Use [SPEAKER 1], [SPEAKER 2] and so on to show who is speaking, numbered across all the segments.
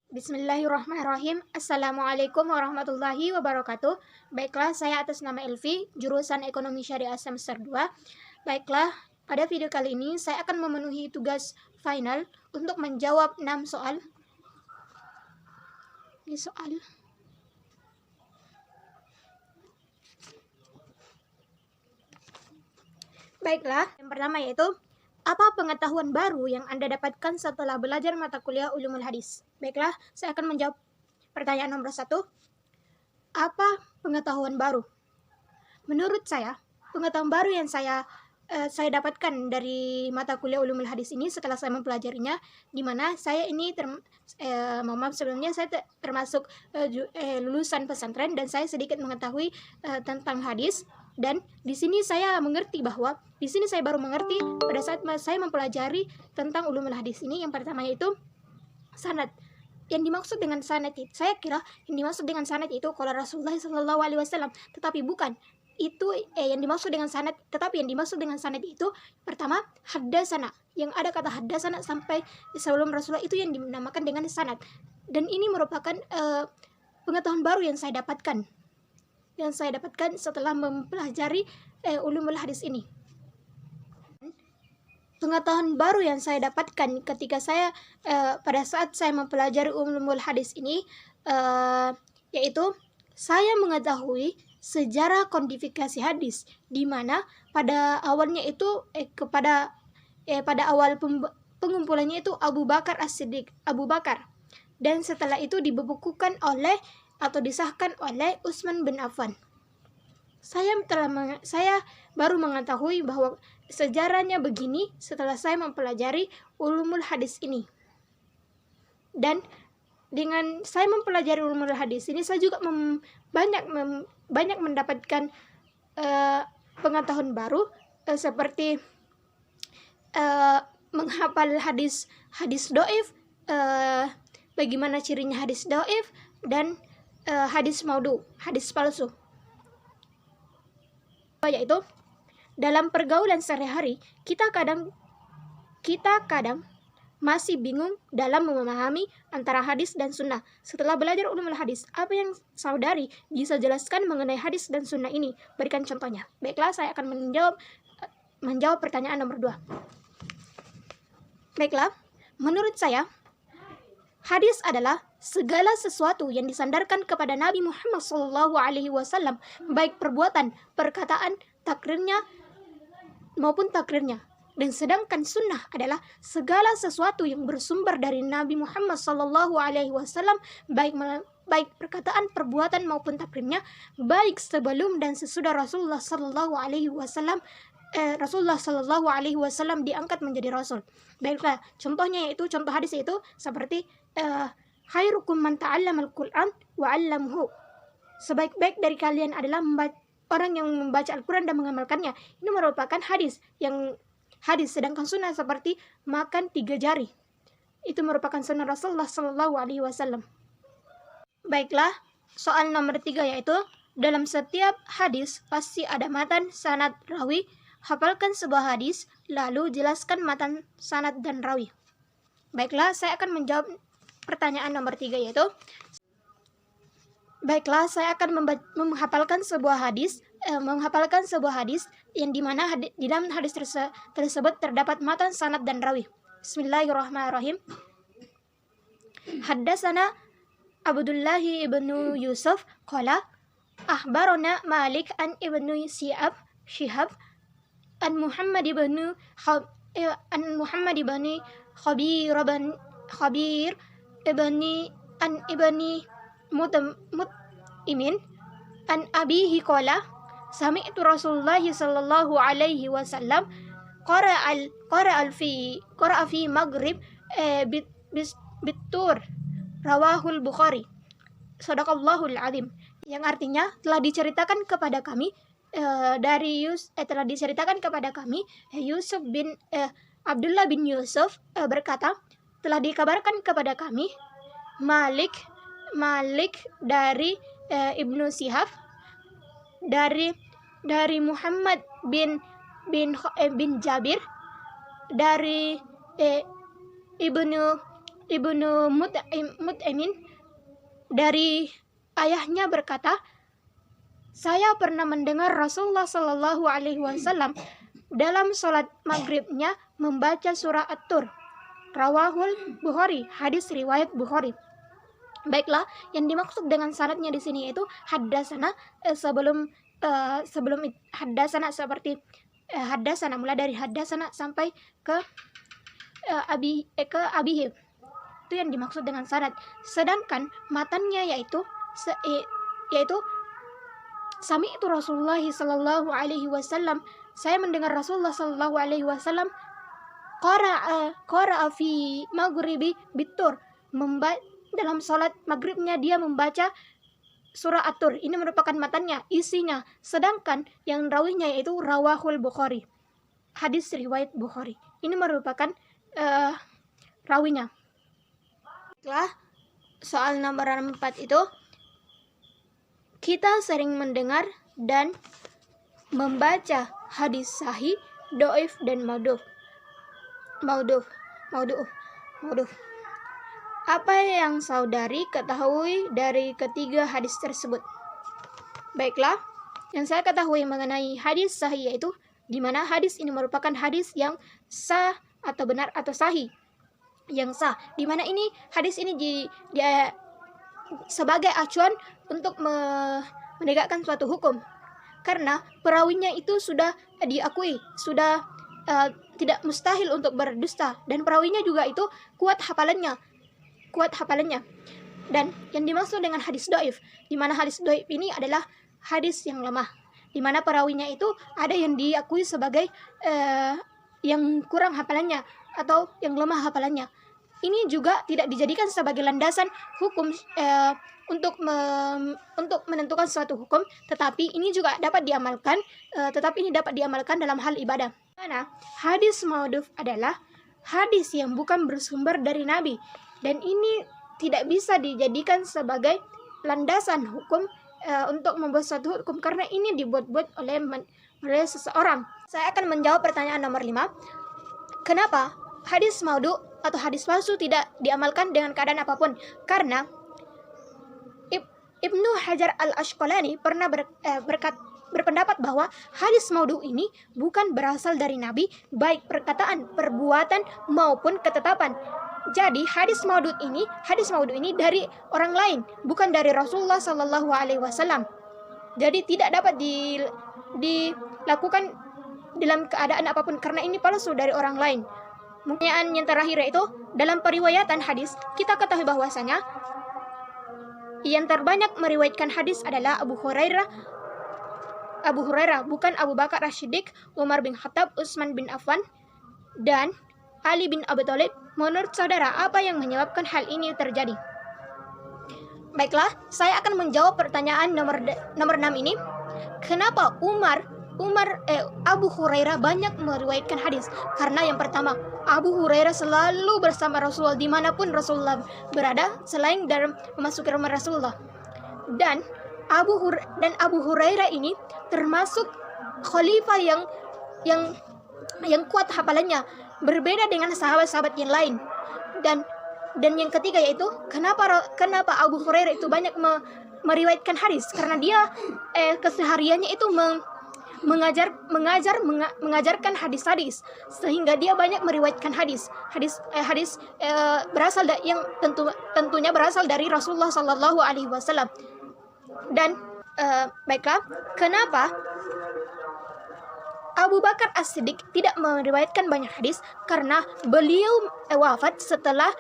[SPEAKER 1] Bismillahirrahmanirrahim. Assalamualaikum warahmatullahi wabarakatuh. Baiklah, saya atas nama Elvi, jurusan Ekonomi Syariah semester 2. Baiklah, pada video kali ini saya akan memenuhi tugas final untuk menjawab 6 soal. Ini soal. Baiklah, yang pertama yaitu apa pengetahuan baru yang Anda dapatkan setelah belajar mata kuliah Ulumul Hadis? Baiklah, saya akan menjawab pertanyaan nomor 1. Apa pengetahuan baru? Menurut saya, pengetahuan baru yang saya dapatkan dari mata kuliah Ulumul Hadis ini setelah saya mempelajarinya, di mana saya ini sebelumnya saya termasuk lulusan pesantren dan saya sedikit mengetahui tentang hadis. Dan di sini saya mengerti bahwa di sini saya baru mengerti pada saat saya mempelajari tentang ulumul hadis ini. Yang pertama yaitu sanad. Yang dimaksud dengan sanad itu, saya kira yang dimaksud dengan sanad itu qala Rasulullah sallallahu alaihi wasallam, tetapi bukan. Itu yang dimaksud dengan sanad, tetapi yang dimaksud dengan sanad itu pertama haddasana. Yang ada kata haddasana sampai sebelum Rasulullah itu yang dinamakan dengan sanad. Dan ini merupakan pengetahuan baru yang saya dapatkan setelah mempelajari ulumul hadis ini. Pengetahuan baru yang saya dapatkan ketika saya pada saat saya mempelajari ulumul hadis ini yaitu saya mengetahui sejarah kodifikasi hadis, di mana pada awalnya itu pada awal pengumpulannya itu Abu Bakar As-Siddiq, dan setelah itu dibukukan oleh atau disahkan oleh Utsman bin Affan. Saya baru mengetahui bahwa sejarahnya begini setelah saya mempelajari ulumul hadis ini. Dan dengan saya mempelajari ulumul hadis ini, saya juga banyak mendapatkan pengetahuan baru seperti menghafal hadis dhaif, bagaimana cirinya hadis dhaif, dan hadis maudhu, hadis palsu. Yaitu dalam pergaulan sehari-hari kita kadang masih bingung dalam memahami antara hadis dan sunnah. Setelah belajar ulumul hadis, apa yang saudari bisa jelaskan mengenai hadis dan sunnah ini? Berikan contohnya. Baiklah, saya akan menjawab pertanyaan nomor 2. Baiklah, menurut saya hadis adalah segala sesuatu yang disandarkan kepada Nabi Muhammad SAW, baik perbuatan, perkataan, maupun takrirnya. Dan sedangkan sunnah adalah segala sesuatu yang bersumber dari Nabi Muhammad SAW, baik perkataan, perbuatan maupun takrirnya, baik sebelum dan sesudah Rasulullah SAW diangkat menjadi Rasul. Baiklah, contohnya yaitu contoh hadis itu seperti khairukum man ta'allamal Qur'an wa 'allamhu. Sebaik-baik dari kalian adalah orang yang membaca Al-Quran dan mengamalkannya. Ini merupakan hadis. Sedangkan sunnah seperti makan 3 jari. Itu merupakan sunnah Rasulullah SAW. Baiklah, soal nomor 3 yaitu dalam setiap hadis pasti ada matan, sanad, rawi. Hafalkan sebuah hadis, lalu jelaskan matan, sanad, dan rawi. Baiklah, saya akan menjawab pertanyaan nomor 3 yaitu baiklah, saya akan menghafalkan sebuah hadis yang dimana di dalam hadis tersebut terdapat matan, sanad, dan rawi. Bismillahirrahmanirrahim. Haddasana Abdullah ibnu Yusuf qala akhbarana Malik an ibnu Shihab an Muhammad ibnu Khabir ibni Mut'imin an abihi qala sami'tu Rasulullah sallallahu alaihi wasallam qara'a fi maghrib bitur rawahul Bukhari sadaqallahul azim, yang artinya telah diceritakan kepada kami Yusuf bin Abdullah bin Yusuf berkata, telah dikabarkan kepada kami Malik dari Ibnu Shihab dari Muhammad bin Jabir dari Ibnu ibnu Mut'aimin dari ayahnya berkata, saya pernah mendengar Rasulullah Shallallahu Alaihi Wasallam dalam sholat maghribnya membaca surah At-Tur. Rawahul Bukhari, hadis riwayat Bukhari. Baiklah, yang dimaksud dengan sanadnya di sini itu haddasana sebelum haddasana seperti haddasana, mulai dari haddasana sampai ke abihi. Itu yang dimaksud dengan sanad. Sedangkan matannya yaitu Sami itu Rasulullah Sallallahu Alaihi Wasallam. Saya mendengar Rasulullah Sallallahu Alaihi Wasallam qara'a fi maghribi bitur. Dalam salat maghribnya dia membaca surah At-Tur. Ini merupakan matannya, isinya. Sedangkan yang rawinya yaitu rawahul Bukhari. Hadis riwayat Bukhari. Ini merupakan rawinya. Setelah soal nomor 4 itu, kita sering mendengar dan membaca hadis sahih, doif, dan mauduf. Apa yang saudari ketahui dari ketiga hadis tersebut? Baiklah, yang saya ketahui mengenai hadis sahih yaitu di mana hadis ini merupakan hadis yang sah atau benar atau sahih. Yang sah, di mana ini hadis ini dia sebagai acuan untuk menegakkan suatu hukum, karena perawinya itu sudah diakui, sudah tidak mustahil untuk berdusta, dan perawinya juga itu kuat hafalannya. Dan yang dimaksud dengan hadis doif, di mana hadis doif ini adalah hadis yang lemah, di mana perawinya itu ada yang diakui sebagai yang kurang hafalannya atau yang lemah hafalannya. Ini juga tidak dijadikan sebagai landasan hukum untuk menentukan suatu hukum, tetapi ini juga dapat diamalkan. Dalam hal ibadah. Karena hadis maudhuf adalah hadis yang bukan bersumber dari Nabi, dan ini tidak bisa dijadikan sebagai landasan hukum untuk membuat suatu hukum, karena ini dibuat-buat oleh seseorang. Saya akan menjawab pertanyaan nomor 5. Kenapa hadis maudhu atau hadis palsu tidak diamalkan dengan keadaan apapun? Karena Ibnu Hajar al-Asqalani pernah berpendapat bahwa hadis maudhu ini bukan berasal dari Nabi, baik perkataan, perbuatan maupun ketetapan. Jadi hadis maudhu ini dari orang lain, bukan dari Rasulullah Sallallahu Alaihi Wasallam. Jadi tidak dapat dilakukan dalam keadaan apapun, karena ini palsu dari orang lain. Pertanyaan yang terakhir yaitu, dalam periwayatan hadis kita ketahui bahwasanya yang terbanyak meriwayatkan hadis adalah Abu Hurairah, bukan Abu Bakar As-Siddiq, Umar bin Khattab, Utsman bin Affan, dan Ali bin Abi Thalib. Menurut saudara, apa yang menyebabkan hal ini terjadi? Baiklah, saya akan menjawab pertanyaan nomor 6 ini. Kenapa Abu Hurairah banyak meriwayatkan hadis? Karena yang pertama, Abu Hurairah selalu bersama Rasulullah dimanapun Rasulullah berada, selain dalam memasuki rumah Rasulullah. Dan Abu Hurairah ini termasuk khalifah yang kuat hafalannya, berbeda dengan sahabat-sahabat yang lain. Dan yang ketiga yaitu, kenapa Abu Hurairah itu banyak meriwayatkan hadis? Karena dia kesehariannya itu mengajarkan hadis-hadis, sehingga dia banyak meriwayatkan hadis berasal yang tentunya berasal dari Rasulullah Sallallahu Alaihi Wasallam. Dan baiklah, kenapa Abu Bakar As-Siddiq tidak meriwayatkan banyak hadis? Karena beliau wafat setelah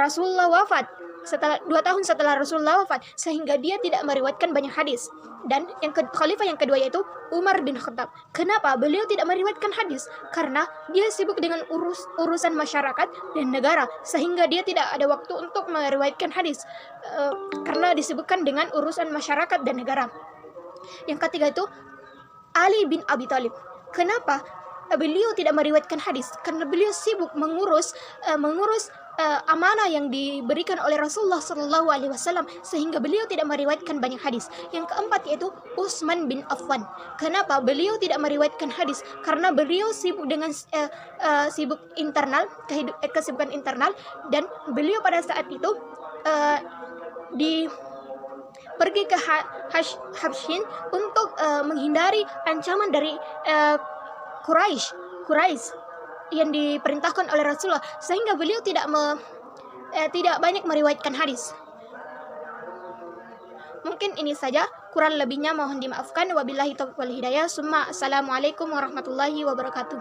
[SPEAKER 1] Rasulullah wafat, 2 tahun setelah Rasulullah wafat, sehingga dia tidak meriwayatkan banyak hadis. Dan khalifah yang kedua yaitu Umar bin Khattab. Kenapa beliau tidak meriwayatkan hadis? Karena dia sibuk dengan urusan masyarakat dan negara, sehingga dia tidak ada waktu untuk meriwayatkan hadis, karena disibukkan dengan urusan masyarakat dan negara. Yang ketiga itu Ali bin Abi Thalib. Kenapa beliau tidak meriwayatkan hadis? Karena beliau sibuk mengurus amanah yang diberikan oleh Rasulullah Shallallahu Alaihi Wasallam sehingga beliau tidak meriwayatkan banyak hadis. Yang keempat yaitu Utsman bin Affan. Kenapa beliau tidak meriwayatkan hadis? Karena beliau sibuk dengan sibuk internal, kesibukan internal, dan beliau pada saat itu pergi ke Habsyin untuk menghindari ancaman dari Quraisy yang diperintahkan oleh Rasulullah, sehingga beliau tidak banyak meriwayatkan hadis. Mungkin ini saja, kurang lebihnya mohon dimaafkan. Wabillahi taufiq wal hidayah. Assalamualaikum warahmatullahi wabarakatuh.